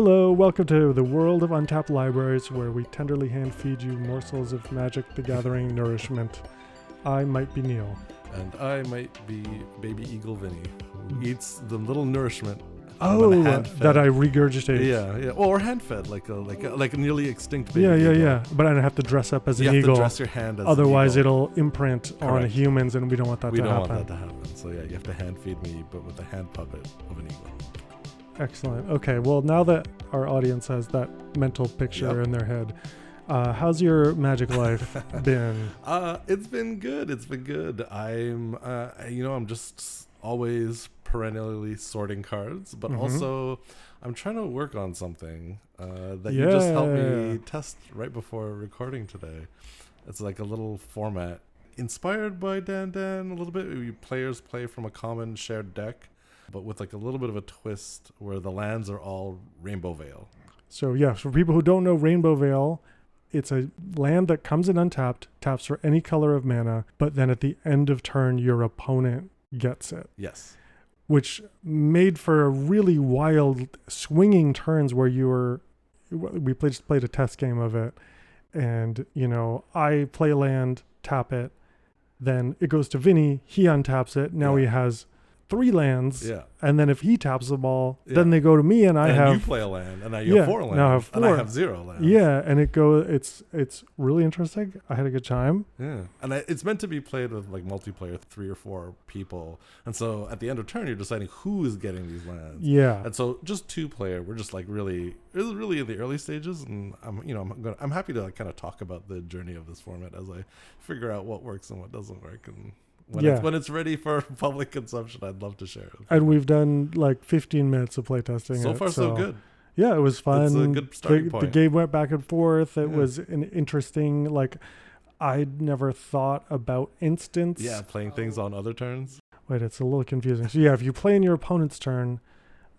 Hello, welcome to the world of Untapped Libraries, where we tenderly hand feed you morsels of Magic the Gathering nourishment. I might be Neale. And I might be baby eagle Vinny, who eats the little nourishment. That I regurgitate. Yeah. Well, or hand-fed, like a nearly extinct baby Yeah. eagle. But I don't have to dress up as an You have eagle. to dress your hand as Otherwise, an eagle. it'll imprint on Correct. humans, and we don't want that We to don't happen. want that to happen. So yeah, you have to hand feed me, but with the hand puppet of an eagle. Excellent. Okay, well, now that our audience has that mental picture in their head, how's your Magic life been? It's been good. I'm just always perennially sorting cards, but also I'm trying to work on something that you just helped me test right before recording today. It's like a little format inspired by Dan a little bit. Players play from a common shared deck, but with like a little bit of a twist where the lands are all Rainbow Vale. So yeah, for people who don't know Rainbow Vale, it's a land that comes in untapped, taps for any color of mana, but then at the end of turn, your opponent gets it. Yes. Which made for a really wild swinging turns where we played a test game of it, and I play land, tap it, then it goes to Vinny, he untaps it, now he has 3 lands, and then if he taps them all, then they go to me, and you play a land, and now you have 4 lands, now I have 4. and I have 0 lands. Yeah, and it's really interesting. I had a good time. Yeah, and it's meant to be played with like multiplayer, 3 or 4 people, and so at the end of turn, you're deciding who is getting these lands. Yeah, and so just 2-player, we're just like it was really in the early stages, and I'm happy to like kind of talk about the journey of this format as I figure out what works and what doesn't work, and when it's ready for public consumption, I'd love to share it. And we've done like 15 minutes of playtesting. So far, so good. Yeah, it was fun. It's a good starting point. The game went back and forth. It was an interesting, I'd never thought about instance. Yeah, playing things on other turns. Wait, it's a little confusing. So yeah, if you play in your opponent's turn,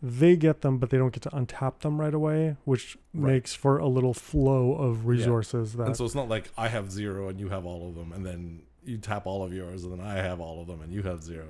they get them, but they don't get to untap them right away, which makes for a little flow of resources. And so it's not like I have 0 and you have all of them, and then you tap all of yours, and then I have all of them, and you have 0.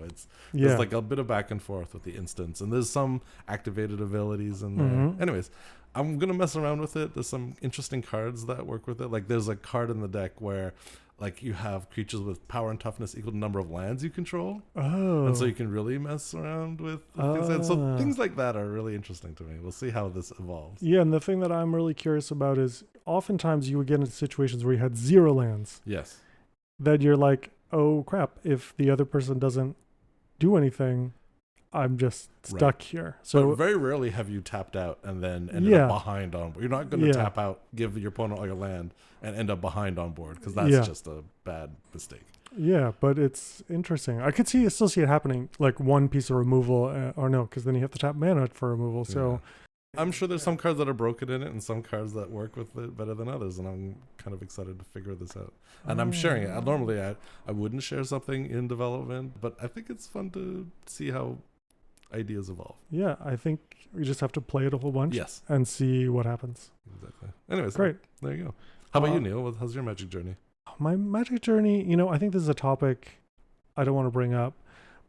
There's like a bit of back and forth with the instance, and there's some activated abilities in there. Anyways, I'm gonna mess around with it. There's some interesting cards that work with it. Like there's a card in the deck where like you have creatures with power and toughness equal to the number of lands you control. Oh. And so you can really mess around with things. And so things like that are really interesting to me. We'll see how this evolves. Yeah, and the thing that I'm really curious about is oftentimes you would get into situations where you had 0 lands. Yes. Then you're like, oh crap, if the other person doesn't do anything, I'm just stuck here. So but very rarely have you tapped out and then ended up behind on board. You're not going to tap out, give your opponent all your land, and end up behind on board, because that's just a bad mistake. Yeah, but it's interesting. I could still see it happening, like one piece of removal, or no, because then you have to tap mana for removal. So I'm sure there's some cards that are broken in it and some cards that work with it better than others, and I'm kind of excited to figure this out. And I'm sharing it. Normally, I wouldn't share something in development, but I think it's fun to see how ideas evolve. Yeah, I think we just have to play it a whole bunch and see what happens. Exactly. Anyways, great. There you go. How about you, Neale? How's your Magic journey? My Magic journey, I think this is a topic I don't want to bring up,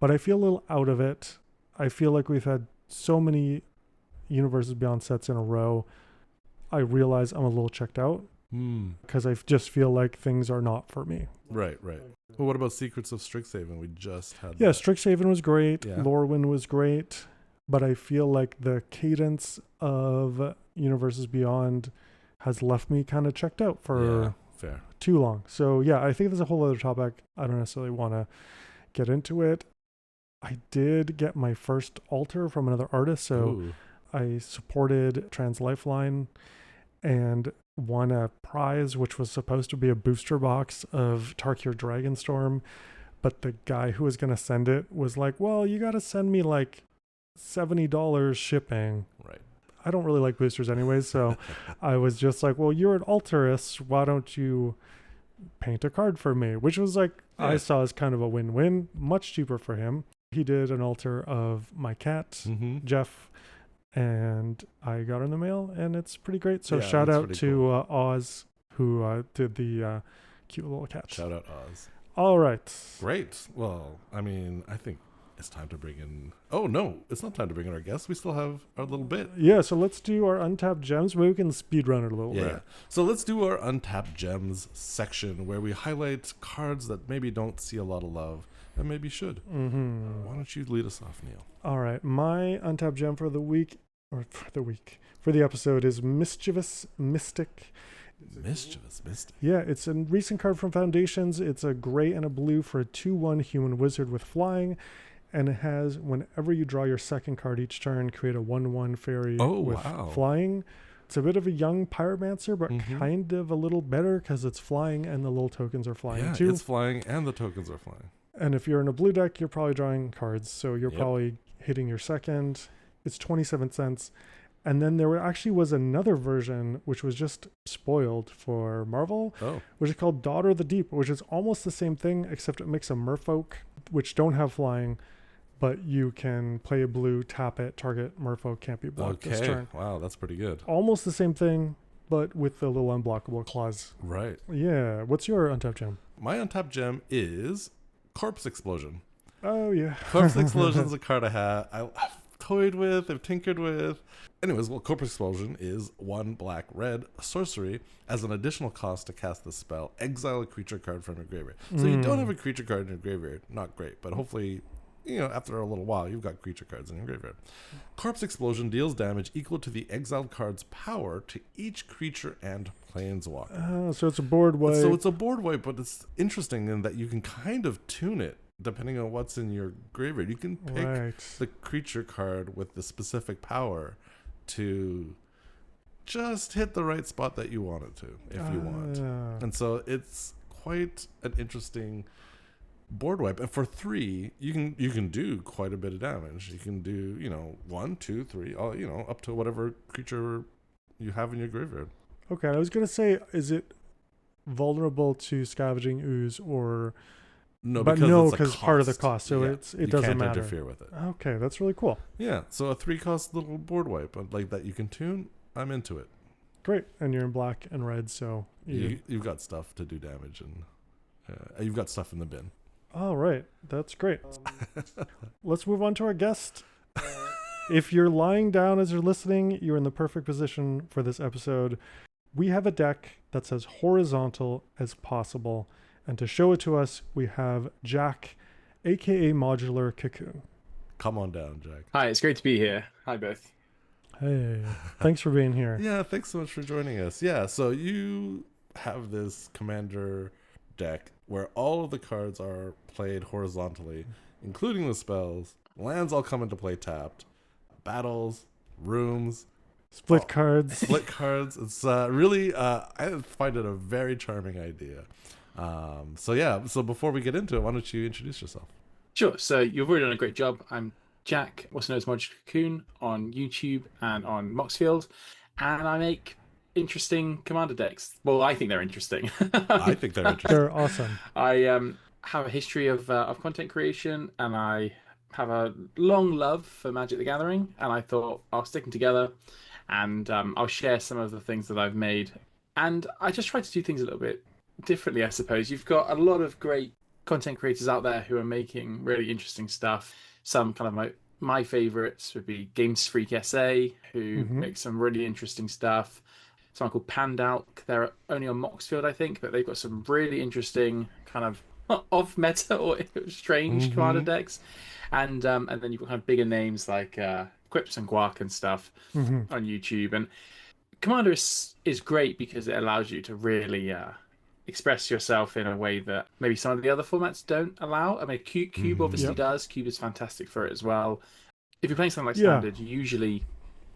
but I feel a little out of it. I feel like we've had so many Universes Beyond sets in a row. I realize I'm a little checked out because I just feel like things are not for me. Right. Well, what about Secrets of Strixhaven? We just had that. Strixhaven was great. Yeah. Lorwyn was great, but I feel like the cadence of Universes Beyond has left me kind of checked out for too long. So yeah, I think there's a whole other topic. I don't necessarily want to get into it. I did get my first altar from another artist, so I supported Trans Lifeline and won a prize, which was supposed to be a booster box of Tarkir Dragonstorm, but the guy who was going to send it was like, well, you got to send me like $70 shipping. Right. I don't really like boosters anyways, so I was just like, well, you're an altarist, why don't you paint a card for me? Which was like, I saw as kind of a win-win, much cheaper for him. He did an altar of my cat, Jeff, and I got it in the mail, and it's pretty great. So shout out to Oz, who did the cute little cat. Shout out Oz. All right. Great. Well, I mean, I think it's time to bring in... Oh, no, it's not time to bring in our guests. We still have our little bit. Yeah, so let's do our Untapped Gems. Maybe we can speed run it a little bit. So let's do our Untapped Gems section where we highlight cards that maybe don't see a lot of love and maybe should. Mm-hmm. Why don't you lead us off, Neil? All right, my Untapped Gem for the episode is Mischievous Mystic. Mischievous Mystic. Yeah, it's a recent card from Foundations. It's a gray and a blue for a 2/1 human wizard with flying. And it has, whenever you draw your second card each turn, create a 1/1 fairy with flying. It's a bit of a young pyromancer, but kind of a little better because it's flying and the little tokens are flying too. It's flying and the tokens are flying. And if you're in a blue deck, you're probably drawing cards. So you're probably hitting your second. It's 27 cents. And then there actually was another version, which was just spoiled for Marvel, which is called Daughter of the Deep, which is almost the same thing, except it makes a merfolk, which don't have flying, but you can play a blue, tap it, target merfolk can't be blocked this turn. Wow, that's pretty good. Almost the same thing, but with the little unblockable clause. Right. Yeah. What's your Untapped Gem? My Untapped Gem is Corpse Explosion. Oh, yeah. Corpse Explosion is a card I've toyed with, I've tinkered with. Anyways, Corpse Explosion is 1 black red sorcery. As an additional cost to cast the spell, exile a creature card from your graveyard. So you don't have a creature card in your graveyard. Not great, but hopefully, after a little while, you've got creature cards in your graveyard. Corpse Explosion deals damage equal to the exiled card's power to each creature and planeswalker. So it's a board wipe. So it's a board wipe, but it's interesting in that you can kind of tune it depending on what's in your graveyard. You can pick the creature card with the specific power to just hit the right spot that you want it to, if you want. And so it's quite an interesting board wipe. And for 3, you can do quite a bit of damage. You can do 1, 2, 3, all up to whatever creature you have in your graveyard. Okay, I was gonna say, is it vulnerable to Scavenging Ooze or? No, but because it's part of the cost, so it doesn't matter. Interfere with it. Okay, that's really cool. Yeah, so a 3-cost little board wipe like that you can tune. I'm into it. Great, and you're in black and red, so you've got stuff to do damage, and you've got stuff in the bin. All right, that's great. Let's move on to our guest. If you're lying down as you're listening, you're in the perfect position for this episode. We have a deck that's as horizontal as possible. And to show it to us, we have Jack, a.k.a. Modular Cocoon. Come on down, Jack. Hi, it's great to be here. Hi, both. Hey, thanks for being here. Yeah, thanks so much for joining us. Yeah, so you have this Commander deck where all of the cards are played horizontally, including the spells. Lands all come into play tapped. Battles, rooms. Split cards. Split cards. It's really, I find it a very charming idea. So before we get into it, why don't you introduce yourself? Sure. So you've already done a great job. I'm Jack, also known as Modular Cocoon, on YouTube and on Moxfield, and I make interesting Commander decks. Well, I think they're interesting. I think they're interesting. They're awesome. I have a history of content creation, and I have a long love for Magic the Gathering, and I thought I'll stick them together, and I'll share some of the things that I've made. And I just try to do things a little bit differently, I suppose. You've got a lot of great content creators out there who are making really interesting stuff. Some kind of my favorites would be Games Freak SA, who make some really interesting stuff. Someone called Pandout. They're only on Moxfield, I think, but they've got some really interesting kind of off-meta or strange Commander decks. And then you've got kind of bigger names like Quips and Guac and stuff on YouTube. And Commander is great because it allows you to really express yourself in a way that maybe some of the other formats don't allow. I mean, Cube obviously does. Cube is fantastic for it as well. If you're playing something like Standard, usually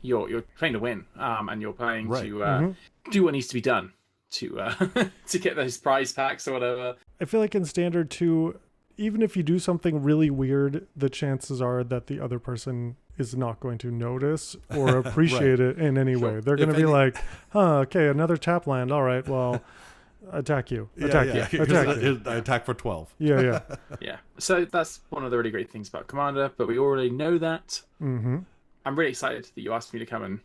you're playing to win, and you're playing to do what needs to be done to get those prize packs or whatever. I feel like in Standard too, even if you do something really weird, the chances are that the other person is not going to notice or appreciate it in any way. They're going to be like, okay, another tap land. All right, well, attack you. Attack you. I attack for 12. Yeah. So that's one of the really great things about Commander, but we already know that. I'm really excited that you asked me to come and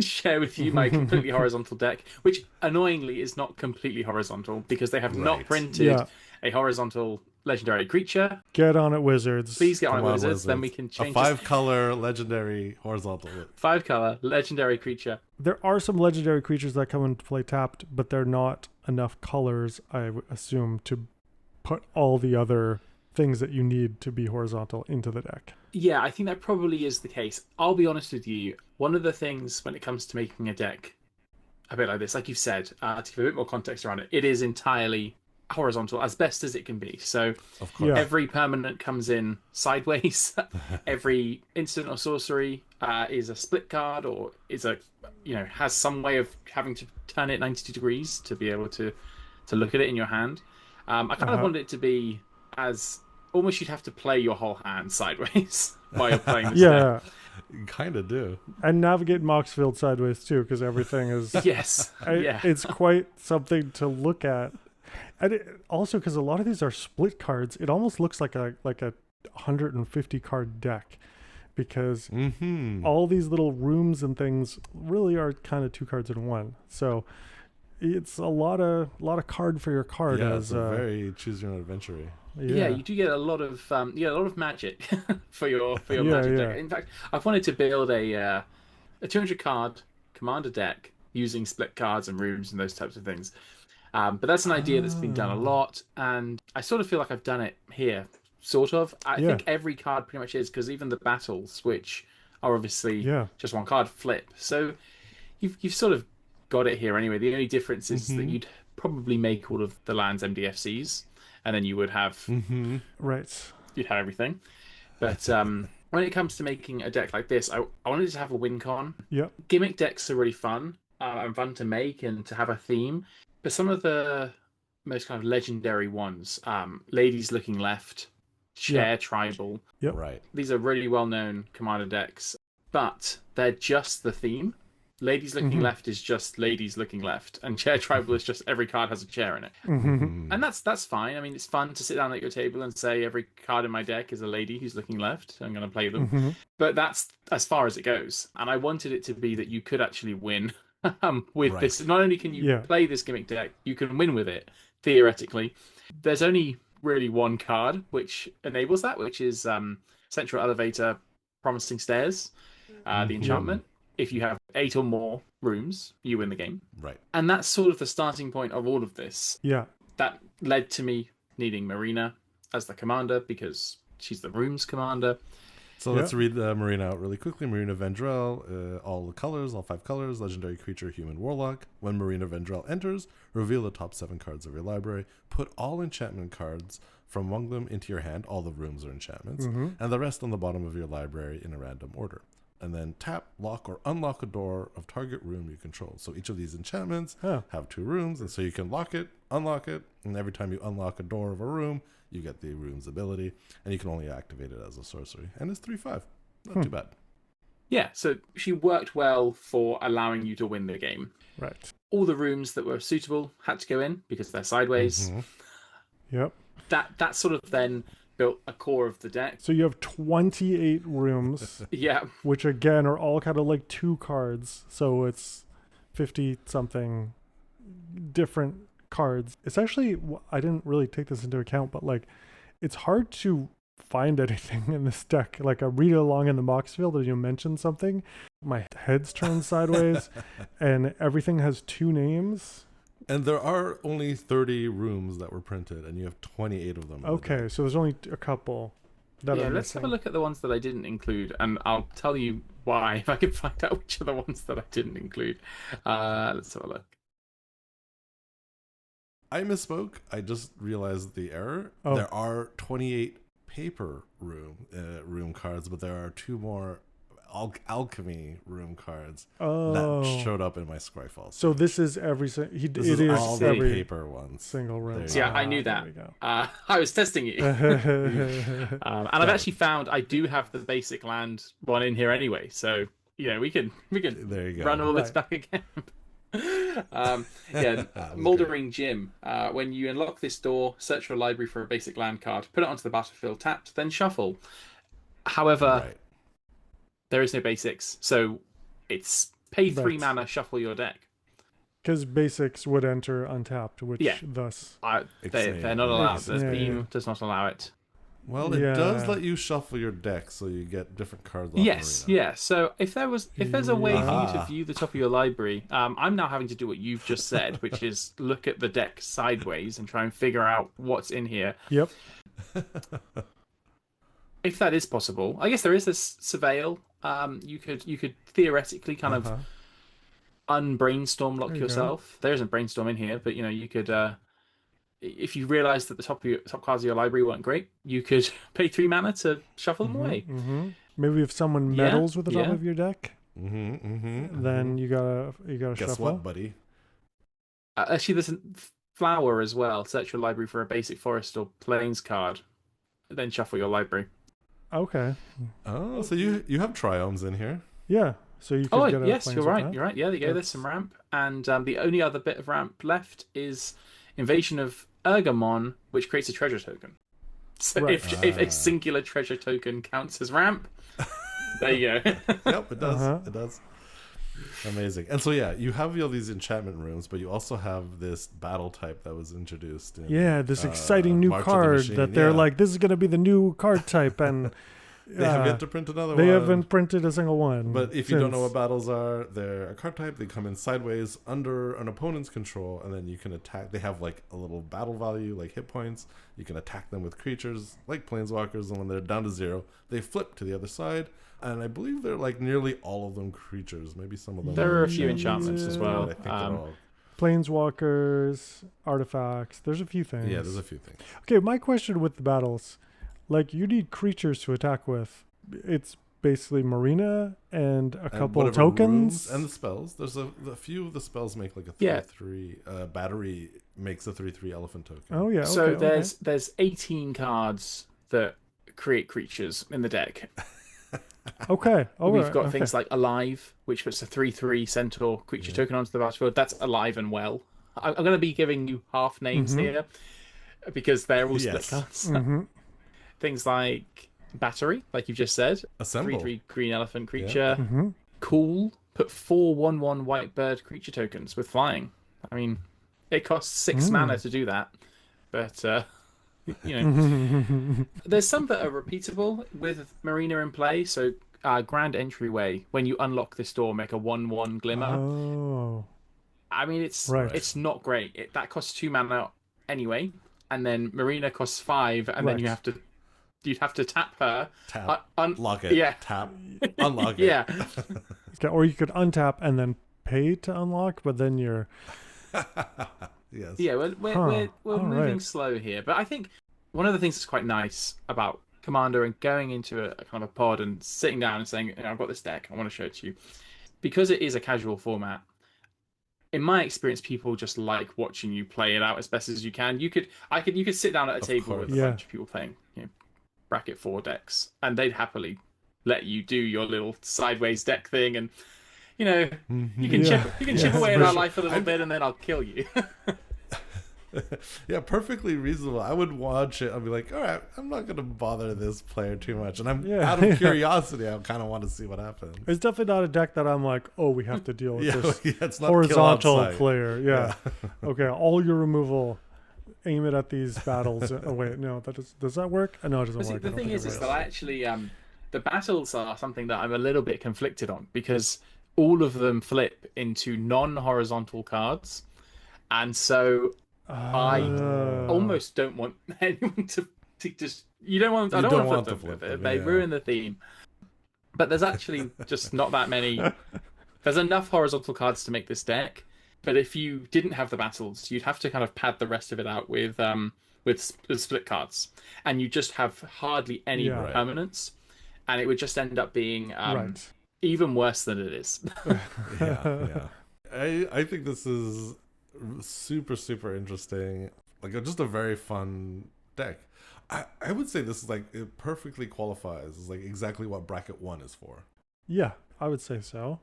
share with you my completely horizontal deck, which annoyingly is not completely horizontal because they have not printed a horizontal legendary creature. Get on it, Wizards. Please get on Come it, on, Wizards. Then we Wizards. can A change this. 5-color legendary horizontal. 5-color legendary creature. There are some legendary creatures that come into play tapped, but they're not enough colors, I would assume, to put all the other things that you need to be horizontal into the deck. Yeah, I think that probably is the case. I'll be honest with you. One of the things when it comes to making a deck a bit like this, like you've said, to give a bit more context around it, it is entirely horizontal as best as it can be. So Of course. Yeah. every permanent comes in sideways. Every instant or sorcery is a split card, or is a has some way of having to turn it 92 degrees to be able to look at it in your hand. I kind of wanted it to be as almost you'd have to play your whole hand sideways while you're playing this deck. Yeah. You kind of do. And navigate Moxfield sideways too, because everything is Yes. Yeah. it's quite something to look at. And also because a lot of these are split cards, it almost looks like a 150 card deck, because all these little rooms and things really are kind of 2 cards in one. So it's a lot of card for your card. Yeah, as it's a very choose your own adventure. Yeah, you do get a lot of magic for your magic deck. In fact, I've wanted to build a 200 card commander deck using split cards and rooms and those types of things. But that's an idea that's been done a lot, and I sort of feel like I've done it here. Sort of. I think every card pretty much is, because even the battles, which are obviously just one card, flip. So you've sort of got it here anyway. The only difference is that you'd probably make all of the lands MDFCs, and then you would have right. You'd have everything. But when it comes to making a deck like this, I wanted to have a win con. Yep. Gimmick decks are really fun and fun to make and to have a theme. But some of the most kind of legendary ones, Ladies Looking Left, Chair Tribal. Yep. Right. These are really well-known commander decks, but they're just the theme. Ladies Looking Left is just Ladies Looking Left, and Chair Tribal is just every card has a chair in it. And that's fine. I mean, it's fun to sit down at your table and say every card in my deck is a lady who's looking left. I'm going to play them. But that's as far as it goes. And I wanted it to be that you could actually win with this. Not only can you play this gimmick deck, you can win with it, theoretically. There's only really one card which enables that, which is Central Elevator Promising Stairs, the enchantment. If you have 8 or more rooms, you win the game. Right. And that's sort of the starting point of all of this. Yeah. That led to me needing Marina as the commander, because she's the rooms commander. So let's read Marina out really quickly. Marina Vendrell, all the colors, all 5 colors, legendary creature, human warlock. When Marina Vendrell enters, reveal the top 7 cards of your library. Put all enchantment cards from among them into your hand. All the rooms are enchantments. And the rest on the bottom of your library in a random order. And then tap, lock, or unlock a door of target room you control. So each of these enchantments have 2 rooms, and so you can lock it, unlock it, and every time you unlock a door of a room, you get the room's ability, and you can only activate it as a sorcery. And it's 3/5. Not too bad. Yeah, so she worked well for allowing you to win the game. Right. All the rooms that were suitable had to go in because they're sideways. Yep. That sort of then built a core of the deck. So you have 28 rooms, Yeah. which again are all kind of like 2 cards. So it's 50 something different cards. It's actually, I didn't really take this into account, but like it's hard to find anything in this deck. Like I read along in the Moxfield and you mentioned something, my head's turned sideways and everything has 2 names. And there are only 30 rooms that were printed, and you have 28 of them. Okay, so there's only a couple that are let's have a missing. look at the ones that I didn't include, and I'll tell you why if I can find out which are the ones that I didn't include. Let's have a look. I misspoke. I just realized the error. Oh. There are 28 paper room cards, but there are 2 more alchemy room cards that showed up in my Scryfall. So this is every This it is is all the every paper ones. single room. See, I knew that. There we go. I was testing you. And I've actually found I do have the basic land one in here anyway, so we can There you go. run all this back again. Mouldering Gym. When you unlock this door, search for a library for a basic land card, put it onto the battlefield tapped, then shuffle. However, there is no basics, so it's pay 3 mana, shuffle your deck. Because basics would enter untapped, which Yeah. thus. They're not allowed. The Yeah, theme yeah. does not allow it. Well, it does Yeah. let you shuffle your deck, so you get different cards off Yes, Marina. yeah. So if there's a way for you to Aha. view the top of your library, I'm now having to do what you've just said, which is look at the deck sideways and try and figure out what's in here. Yep. If that is possible, I guess there is this surveil. You could theoretically kind of unbrainstorm lock There you go. yourself. There isn't brainstorm in here, but you could. If you realised that the top cards of your library weren't great, you could pay 3 mana to shuffle them away. Mm-hmm. Maybe if someone Yeah, meddles with the top yeah. of your deck, then you gotta Guess shuffle. what, buddy? Actually, there's a flower as well. Search your library for a basic forest or plains card, then shuffle your library. Okay. Oh, so you have triomes in here. Yeah. So you could get a yes, plains you're with right. that. You're right. Yeah, there you go. There's some ramp, and the only other bit of ramp left is Invasion of Ergamon, which creates a treasure token. So Right. if a singular treasure token counts as ramp, there you go. Yep, it does. Uh-huh. It does. Amazing. And so yeah, you have all these enchantment rooms, but you also have this battle type that was introduced. Yeah, this exciting new March of the card Machine, that they're yeah. like, this is going to be the new card type, and They have yet to print another they one. haven't printed a single one. But if you don't know since. what battles are, they're a card type. They come in sideways under an opponent's control, and then you can attack. They have like a little battle value, like hit points. You can attack them with creatures like planeswalkers, and when they're down to 0, they flip to the other side. And I believe they're like nearly all of them creatures. Maybe some of them. There are a few shadows, enchantments as well. but I think they're all. Planeswalkers, artifacts. There's a few things. Yeah, there's a few things. Okay, my question with the battles, like you need creatures to attack with. It's basically Marina and a couple whatever tokens runes and the spells. There's a few of the spells make like a 3/3. Battery makes a 3/3 elephant token. Oh yeah. So okay, there's 18 cards that create creatures in the deck. Okay. Oh, We've got things like Alive, which puts a 3/3 centaur creature token onto the battlefield. That's alive and well. I'm going to be giving you half names here because they're all split Yes. cards. Mm-hmm. Things like Battery, like you've just said. Assemble. 3/3 green elephant creature. Mm-hmm. Cool. Put 4 1/1 white bird creature tokens with flying. I mean, it costs 6 mana to do that. But, there's some that are repeatable with Marina in play. So, Grand Entryway, when you unlock this door, make a 1/1 Glimmer. Oh. I mean, it's Right. it's not great. That costs 2 mana anyway. And then Marina costs 5, and then Right. you'd have to tap her. Tap. Lock it. Yeah. Tap. Unlock it. Yeah. Okay, or you could untap and then pay to unlock, but then you're Yes. Yeah, we're All moving right. slow here, but I think one of the things that's quite nice about Commander and going into a kind of a pod and sitting down and saying, I've got this deck, I want to show it to you, because it is a casual format. In my experience, people just like watching you play it out as best as you can. You could sit down at a table with a Yeah. bunch of people playing, bracket 4 decks, and they'd happily let you do your little sideways deck thing, and you can Yeah. chip away at our life a little bit, and then I'll kill you. Yeah, perfectly reasonable. I would watch it. I'd be like, all right, I'm not going to bother this player too much. And I'm Yeah. out of curiosity. I kind of want to see what happens. it's definitely not a deck that I'm like, oh, we have to deal with Yeah, this it's not horizontal kill outside. player. Yeah. Okay, all your removal, aim it at these battles. Oh wait, no, does that work? No, it doesn't But see, work. the I don't thing think is it that works. I actually the battles are something that I'm a little bit conflicted on because all of them flip into non-horizontal cards, and so I almost don't want anyone to just. You don't want. I You don't, don't want want to to flip flip them. them, They yeah. ruin the theme. But there's actually just not that many. There's enough horizontal cards to make this deck. But if you didn't have the battles, you'd have to kind of pad the rest of it out with split cards, and you just have hardly any Yeah. Right. permanents, and it would just end up being Right. even worse than it is. Yeah. I think this is super, super interesting. Like, just a very fun deck. I would say this is like, it perfectly qualifies. It's like exactly what bracket 1 is for. Yeah, I would say so.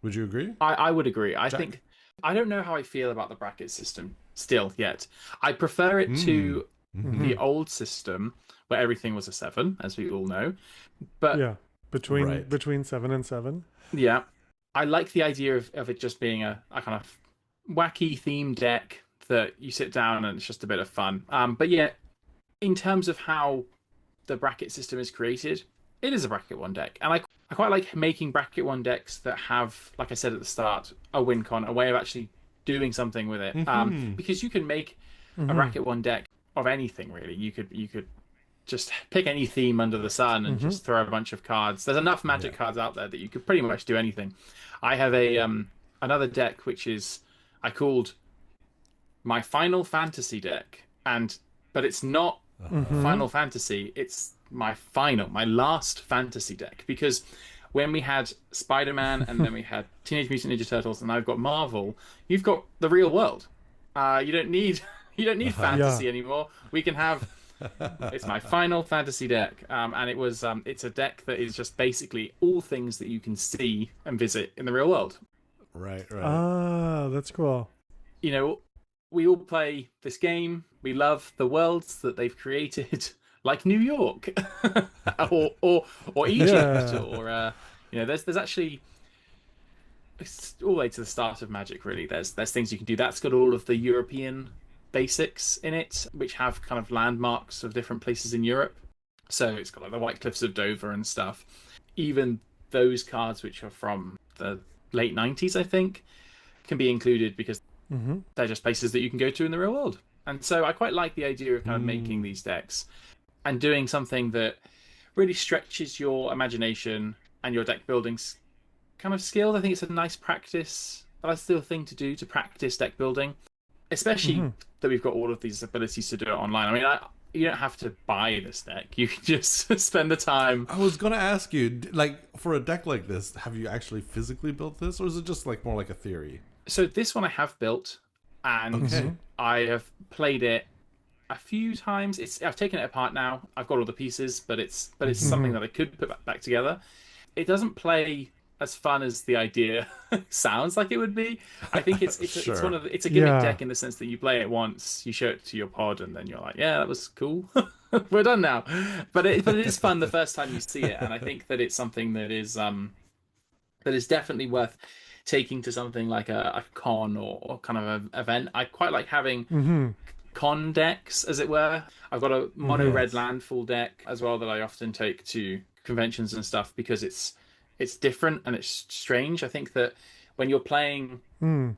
Would you agree? I would agree. I Jack? think I don't know how I feel about the bracket system still yet. I prefer it to the old system where everything was a 7, as we all know. But Yeah, between Right. between 7 and 7. yeah, I like the idea of it just being a kind of wacky theme deck that you sit down and it's just a bit of fun. But yeah, in terms of how the bracket system is created, it is a bracket one deck, and I quite like making bracket one decks that have, like I said at the start, a win con, a way of actually doing something with it. Because you can make a bracket one deck of anything really. You could just pick any theme under the sun and just throw a bunch of cards. There's enough Magic cards out there that you could pretty much do anything. I have a another deck which is I called my Final Fantasy deck, but it's not Final Fantasy. It's my last fantasy deck, because when we had Spider-Man and then we had Teenage Mutant Ninja Turtles and I've got Marvel, you've got the real world. You don't need fantasy anymore. We can have it's my Final Fantasy deck, and it's a deck that is just basically all things that you can see and visit in the real world. Right. Ah, that's cool. You know, we all play this game. We love the worlds that they've created, like New York, or Egypt, or there's actually it's all the way to the start of Magic. Really, there's things you can do. That's got all of the European basics in it, which have kind of landmarks of different places in Europe. So it's got like the White Cliffs of Dover and stuff. Even those cards, which are from the late 90s, I think, can be included because they're just places that you can go to in the real world. And so I quite like the idea of kind of making these decks and doing something that really stretches your imagination and your deck building kind of skills. I think it's a nice practice, a nice little thing to do to practice deck building, especially that we've got all of these abilities to do it online. I mean, you don't have to buy this deck. You can just spend the time. I was gonna ask you, like, for a deck like this, have you actually physically built this, or is it just like more like a theory? So this one I have built, and I have played it a few times. I've taken it apart now. I've got all the pieces, but it's something that I could put back together. It doesn't play as fun as the idea sounds like it would be. I think it's a gimmick deck in the sense that you play it once, you show it to your pod, and then you're like, yeah, that was cool. We're done now. But it is fun the first time you see it, and I think that it's something that is definitely worth taking to something like a con or kind of an event. I quite like having con decks, as it were. I've got a mono red landfall deck as well that I often take to conventions and stuff because it's different and it's strange. I think that when you're playing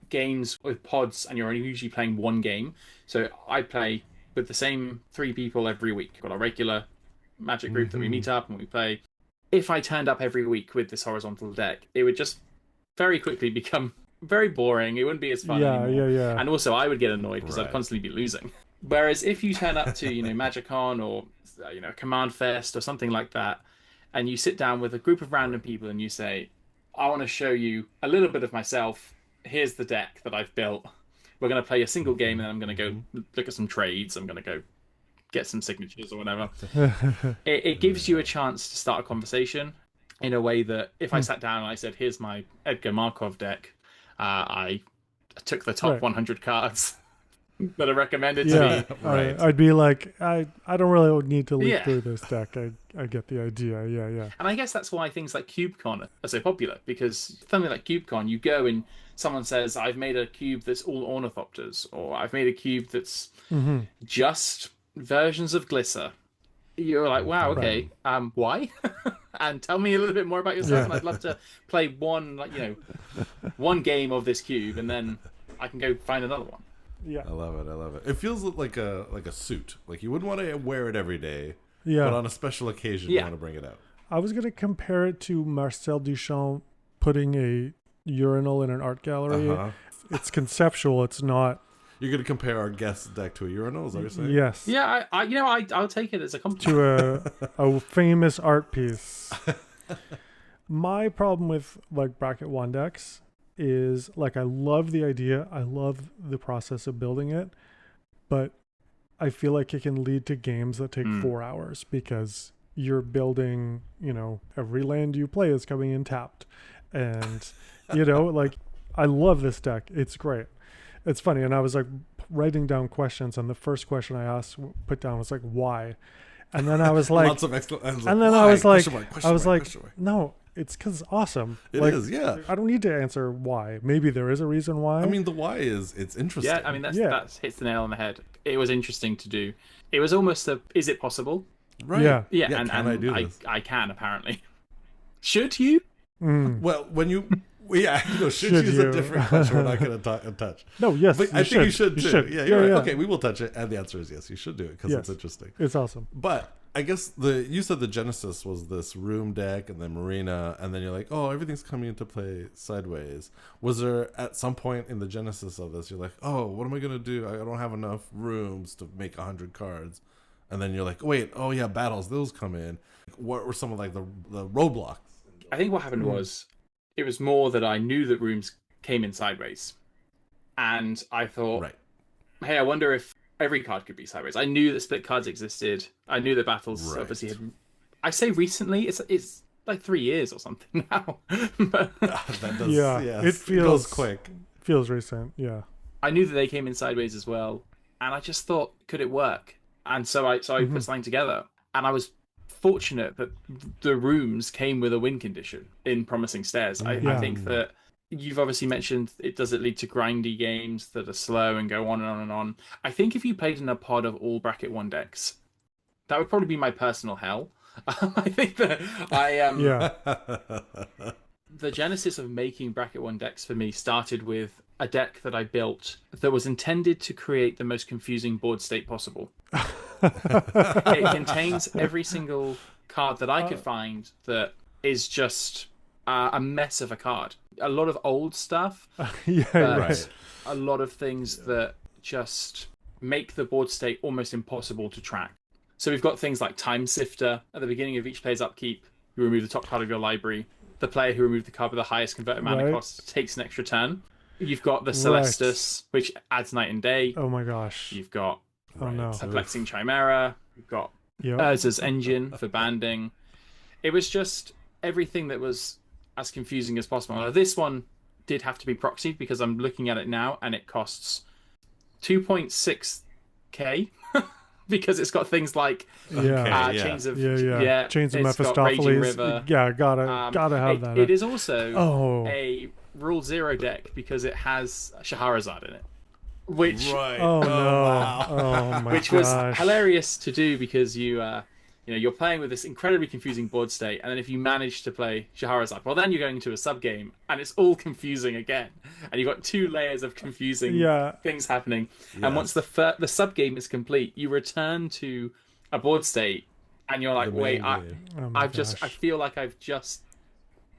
games with pods and you're usually playing one game, so I play with the same 3 people every week. I've got a regular Magic group that we meet up and we play. If I turned up every week with this horizontal deck, it would just very quickly become very boring. It wouldn't be as fun anymore. Yeah. And also I would get annoyed because I'd constantly be losing. Whereas if you turn up to, MagicCon or, Command Fest or something like that, and you sit down with a group of random people and you say, I want to show you a little bit of myself. Here's the deck that I've built. We're going to play a single game and then I'm going to go look at some trades. I'm going to go get some signatures or whatever. It gives you a chance to start a conversation in a way that if I sat down and I said, here's my Edgar Markov deck, I took the top 100 cards that are recommended to me. Right. I'd be like, I don't really need to leaf through this deck. I get the idea. Yeah. And I guess that's why things like CubeCon are so popular, because something like CubeCon, you go and someone says, I've made a cube that's all ornithopters, or I've made a cube that's just versions of Glisser. You're like, wow, okay, why? And tell me a little bit more about yourself, and I'd love to play one game of this cube, and then I can go find another one. Yeah, I love it. It feels like a suit. Like you wouldn't want to wear it every day. Yeah. But on a special occasion, you want to bring it out. I was gonna compare it to Marcel Duchamp putting a urinal in an art gallery. It's conceptual. It's not. You're gonna compare our guest deck to a urinal? Is that what you're saying? Yes. Yeah, I'll take it as a compliment. To a famous art piece. My problem with like bracket one decks is like I love the idea, I love the process of building it, but I feel like it can lead to games that take 4 hours because you're building, every land you play is coming in tapped. And, like I love this deck. It's great. It's funny. And I was like writing down questions, and the first question I put down was like, why? And then I was like, lots of excellent. And then I was like, no, it's because it's awesome. It is, yeah. I don't need to answer why. Maybe there is a reason why. I mean, the why is it's interesting. Yeah, I mean that's hits the nail on the head. It was interesting to do. It was almost a is it possible? Right. Yeah. Yeah, can and I do this? I can apparently. Should you? Well, when you should Should use you? a different question. We're not going to touch. No, yes, But I think you should too. Yeah, you're right. Okay, we will touch it, and the answer is yes. You should do it because Yes. it's interesting. It's awesome. But I guess you said the genesis was this room deck and then marina, and then you're like, oh, everything's coming into play sideways. Was there at some point in the genesis of this, you're like, oh, what am I gonna do? I don't have enough rooms to make 100 cards, and then you're like, wait, oh yeah, battles, those come in. What were some of like the roadblocks? I think what happened was it was more that I knew that rooms came in sideways, and I thought, Right. hey, I wonder if every card could be sideways. I knew that split cards existed. I knew that battles Right. obviously had. I say recently, it's like 3 years or something now. But That does, Yeah, yes, it feels goes quick. Feels recent. Yeah. I knew that they came in sideways as well, and I just thought, could it work? And so I put something together, and I was fortunate that the rooms came with a win condition in Promising Stairs. I Yeah. think that you've obviously mentioned does it lead to grindy games that are slow and go on and on and on. I think if you played in a pod of all bracket one decks, that would probably be my personal hell. I think that Yeah. the genesis of making bracket one decks for me started with a deck that I built that was intended to create the most confusing board state possible. It contains every single card that I could find that is just a mess of a card. A lot of old stuff, Yeah. but Right. a lot of things that just make the board state almost impossible to track. So we've got things like Time Sifter. At the beginning of each player's upkeep, you remove the top card of your library. The player who removed the card with the highest converted mana Right. cost takes an extra turn. You've got the Celestus, which adds night and day. Oh my gosh. You've got Oh no. Perplexing Chimera. You've got Yep. Urza's Engine for banding. It was just everything that was as confusing as possible. Now, this one did have to be proxied because I'm looking at it now and it costs 2.6k because it's got things like Yeah. Chains of Yeah. Chains of it's got Raging Mephistopheles. River. Yeah, gotta have that. It is also Oh. a Rule 0 deck because it has Shahrazad in it. Which Right. Oh no. Wow. Oh my which gosh. was hilarious to do because you're playing with this incredibly confusing board state, and then if you manage to play Shahrazad, well, then you're going into a sub game, and it's all confusing again, and you've got 2 layers of confusing things happening. And once the sub game is complete, you return to a board state, and you're like, The main wait, game. Oh my I gosh. feel like I've just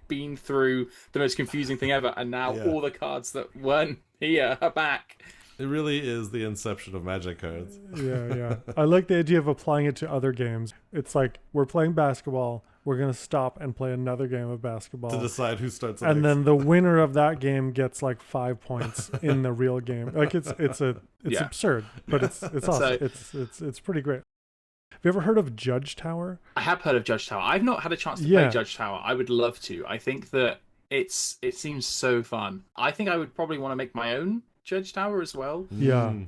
been through the most confusing thing ever, and now Yeah. all the cards that weren't here are back. It really is the inception of Magic cards. Yeah. I like the idea of applying it to other games. It's like we're playing basketball. We're gonna stop and play another game of basketball. To decide who starts And next. then the winner of that game gets like 5 points in the real game. Like it's Yeah. absurd, but it's awesome. It's pretty great. Have you ever heard of Judge Tower? I have heard of Judge Tower. I've not had a chance to Yeah. play Judge Tower. I would love to. I think that it seems so fun. I think I would probably want to make my own Judge Tower as well. Yeah. Mm.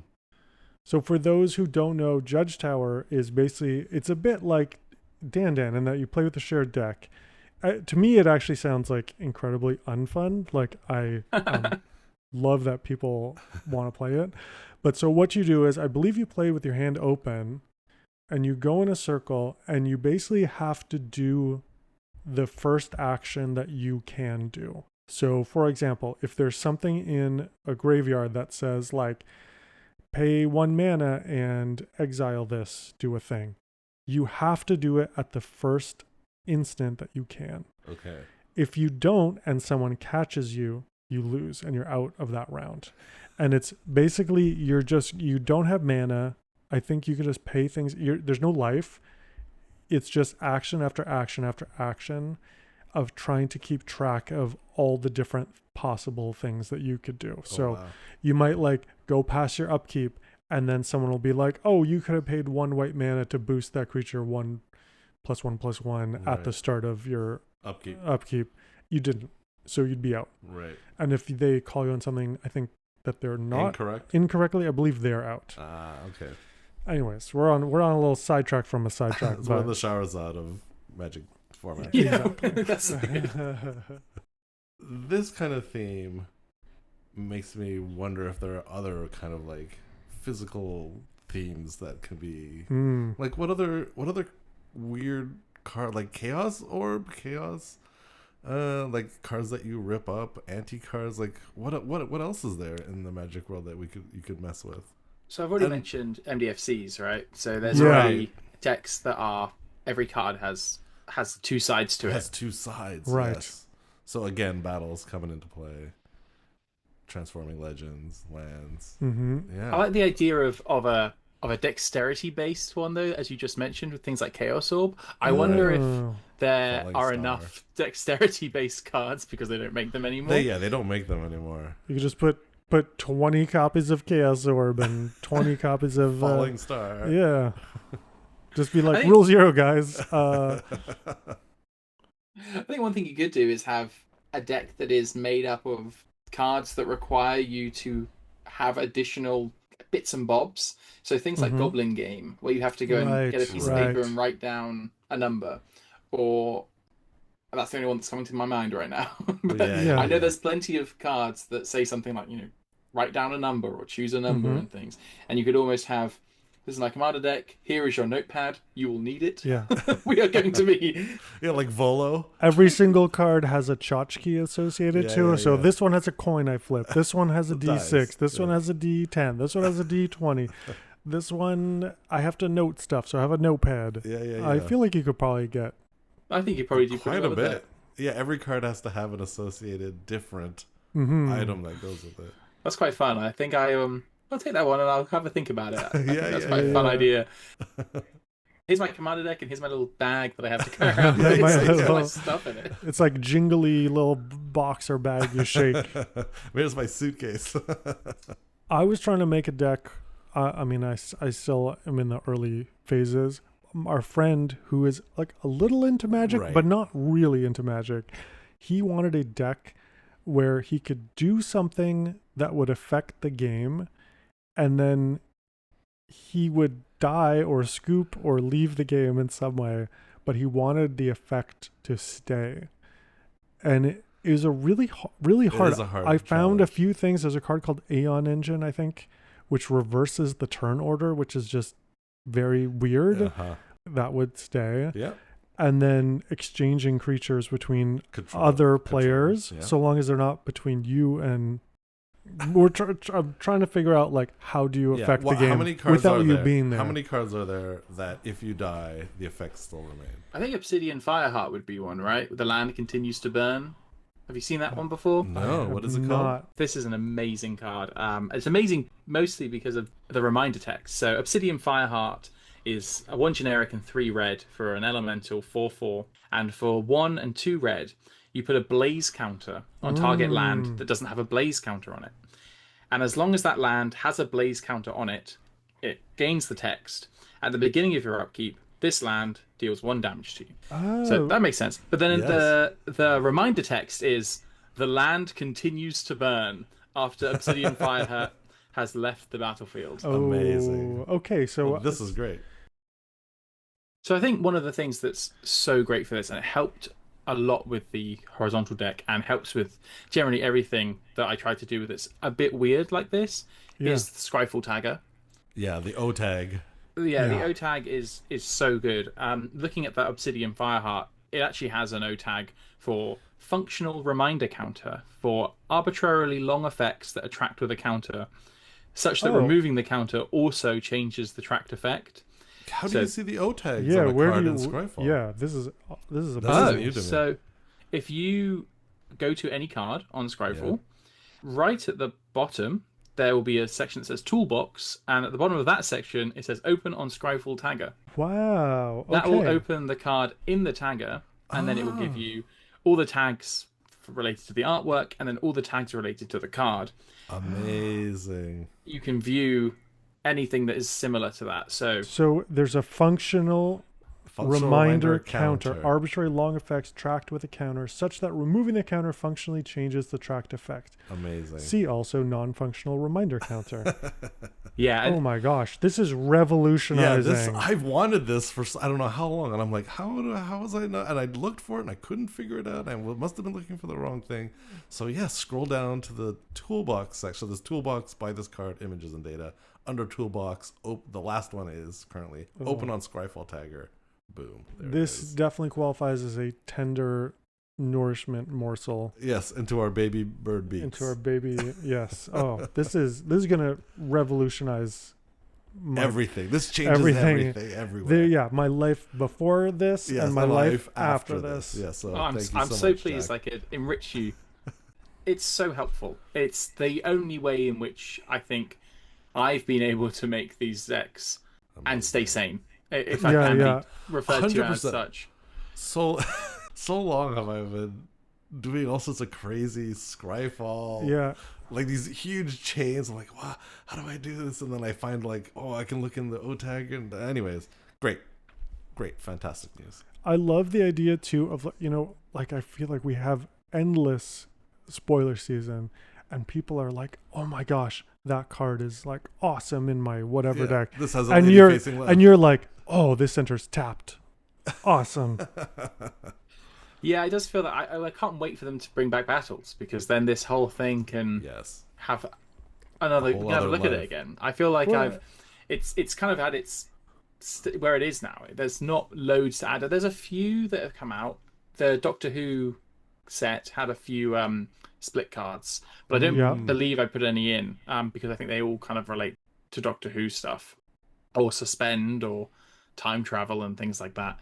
So for those who don't know, Judge Tower is basically, it's a bit like Dan in that you play with a shared deck. To me, it actually sounds like incredibly unfun. Like I love that people want to play it. But so what you do is, I believe you play with your hand open and you go in a circle and you basically have to do the first action that you can do. So for example, if there's something in a graveyard that says like, pay 1 mana and exile this, do a thing. You have to do it at the first instant that you can. Okay. If you don't and someone catches you, you lose and you're out of that round. And it's basically, you don't have mana. I think you can just pay things. There's no life. It's just action after action after action of trying to keep track of all the different possible things that you could do. So wow. you might like go past your upkeep and then someone will be like, oh, you could have paid 1 white mana to boost that creature 1/1/1 at the start of your upkeep. You didn't. So you'd be out. Right. And if they call you on something, I think that they're not incorrectly, I believe they're out. Okay. Anyways, we're on a little sidetrack from a sidetrack. It's one of the Shahrazad of Magic format. Yeah, Exactly. that's This kind of theme makes me wonder if there are other kind of like physical themes that could be like what other weird card, like chaos orb, chaos like cards that you rip up, anti cards, like what else is there in the Magic world that you could mess with? So I've already And mentioned MDFCs, right? So there's Yeah. already decks that are every card has two sides to it it. has two sides, Right. yes. So again, battles coming into play, transforming legends, lands. Mm-hmm. I Yeah. like the idea of a dexterity based one though, as you just mentioned, with things like Chaos Orb. I wonder if Oh. there Falling are Star. enough dexterity based cards because they don't make them anymore. They don't make them anymore. You could just put 20 copies of Chaos Orb and 20 copies of Falling Star. yeah. Just be I like think- rule 0, guys. I think one thing you could do is have a deck that is made up of cards that require you to have additional bits and bobs. So things like Mhm. Goblin Game, where you have to go and get a piece of Right. paper and write down a number, or that's the only one that's coming to my mind right now. But Yeah. I know there's plenty of cards that say something like, write down a number or choose a number Mhm. and things. And you could almost have, this is my commander deck, here is your notepad, you will need it. Yeah. We are going to be... Yeah, like Volo. Every single card has a tchotchke associated Yeah, to yeah, it. So yeah. this one has a coin I flip. This one has a Dice, D6. This one yeah. has a D10. This one has a D20. This one I have to note stuff, so I have a notepad. Yeah. I feel like you could probably get I think you probably do quite pretty a well with bit. that. Yeah, every card has to have an associated different mhm. item that goes with it. That's quite fun. I think I'll take that one and I'll have a think about it. I think Yeah, that's yeah, quite a fun yeah. idea. Here's my commander deck and here's my little bag that I have to carry around. Yeah, It's my got little- my stuff in it. It's like jingly little box or bag you shake. Where's my suitcase? I was trying to make a deck. I mean, I still am in the early phases. Our friend who is like a little into Magic, Right. but not really into Magic, he wanted a deck where he could do something that would affect the game, and then he would die or scoop or leave the game in some way, but he wanted the effect to stay. And it is a really hard. is a hard I found a challenge. few things. There's a card called Aeon Engine, I think, which reverses the turn order, which is just very weird. Uh-huh. That would stay. Yeah. And then exchanging creatures between Control. other Control, players, yeah. so long as they're not between you and. I'm trying to figure out like how do you Yeah, affect well, the game how many cards without are you there? being there. How many cards are there that if you die, the effects still remain? I think Obsidian Fireheart would be one, right? The land continues to burn. Have you seen that one before? No, what is it called? Not. This is an amazing card. It's amazing mostly because of the reminder text. So Obsidian Fireheart is a 1 generic and 3 red for an elemental 4/4, and for 1 and 2 red, you put a blaze counter on target land that doesn't have a blaze counter on it. And as long as that land has a blaze counter on it, it gains the text. At the beginning of your upkeep, this land deals 1 damage to you. Oh, So that makes sense. But then Yes. the reminder text is the land continues to burn after Obsidian Fireheart has left the battlefield. Amazing. Okay, so Well, this is great. So I think one of the things that's so great for this, and it helped a lot with the horizontal deck and helps with generally everything that I try to do with it's a bit weird like this, Yeah. is the Scryfall Tagger. Yeah, the O tag. Yeah, the Yeah. O tag is so good. Looking at that Obsidian Fireheart, it actually has an O tag for functional reminder counter for arbitrarily long effects that attract with a counter, such that Oh. removing the counter also changes the tracked effect. How do So- you see the O tags yeah, on a where card do in you? Scryfall? Yeah, this is That's amazing. new to me. So if you go to any card on Scryfall, right at the bottom there will be a section that says Toolbox, and at the bottom of that section it says Open on Scryfall Tagger. Wow. Okay. That will open the card in the tagger, and then it will give you all the tags related to the artwork, and then all the tags related to the card. Amazing. You can view anything that is similar to that. So So there's a functional Reminder counter. Arbitrary long effects tracked with a counter, such that removing the counter functionally changes the tracked effect. Amazing. See also non-functional reminder counter. Yeah. Oh my gosh, this is revolutionizing. I've wanted this for I don't know how long, and I'm like, how was I not? And I looked for it and I couldn't figure it out. I must have been looking for the wrong thing. So yeah, scroll down to the toolbox section. This toolbox, buy this card, images and data. Under toolbox, the last one is currently open on Scryfall Tagger. Boom. This definitely qualifies as a tender nourishment morsel. Yes, into our baby bird beaks. Into our baby, yes. Oh, this is gonna revolutionize everything. This changes everything everywhere. My life before this and my life after this. Yeah, so I'm so pleased Jack. I could enrich you. It's so helpful. It's the only way in which I think I've been able to make these decks and stay sane. If I can be referred 100%. To as such. So long have I been doing all sorts of crazy Scryfall. Yeah. Like these huge chains. I'm like, wow, how do I do this? And then I find like, I can look in the OTAG. And anyways, great, fantastic news. I love the idea too of, like I feel like we have endless spoiler season and people are like, oh my gosh, that card is like awesome in my whatever deck. This has a lady facing left. And you're like, oh, this center's tapped. Awesome. Yeah, it does feel that I can't wait for them to bring back battles, because then this whole thing can have another look at it again. I feel like it's kind of had its where it is now. There's not loads to add. There's a few that have come out. The Doctor Who set had a few split cards, but I don't believe I put any in because I think they all kind of relate to Doctor Who stuff, or suspend, or time travel and things like that,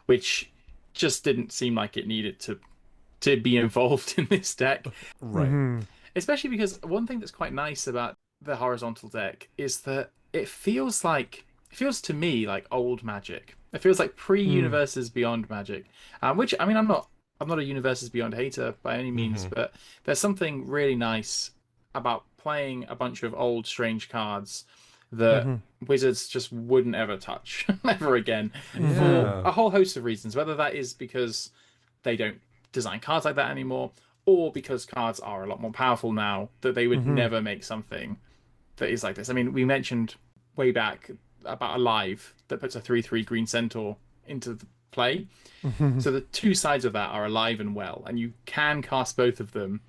which just didn't seem like it needed to be involved in this deck. Right. Mm-hmm. Especially because one thing that's quite nice about the horizontal deck is that it feels to me like old Magic. It feels like pre-Universes Beyond Magic, which, I mean, I'm not a Universes Beyond hater by any means, but there's something really nice about playing a bunch of old strange cards that Wizards just wouldn't ever touch ever again for a whole host of reasons, whether that is because they don't design cards like that anymore, or because cards are a lot more powerful now that they would never make something that is like this. I mean, we mentioned way back about Alive that puts a 3/3 green centaur into the play. So the two sides of that are alive and well, and you can cast both of them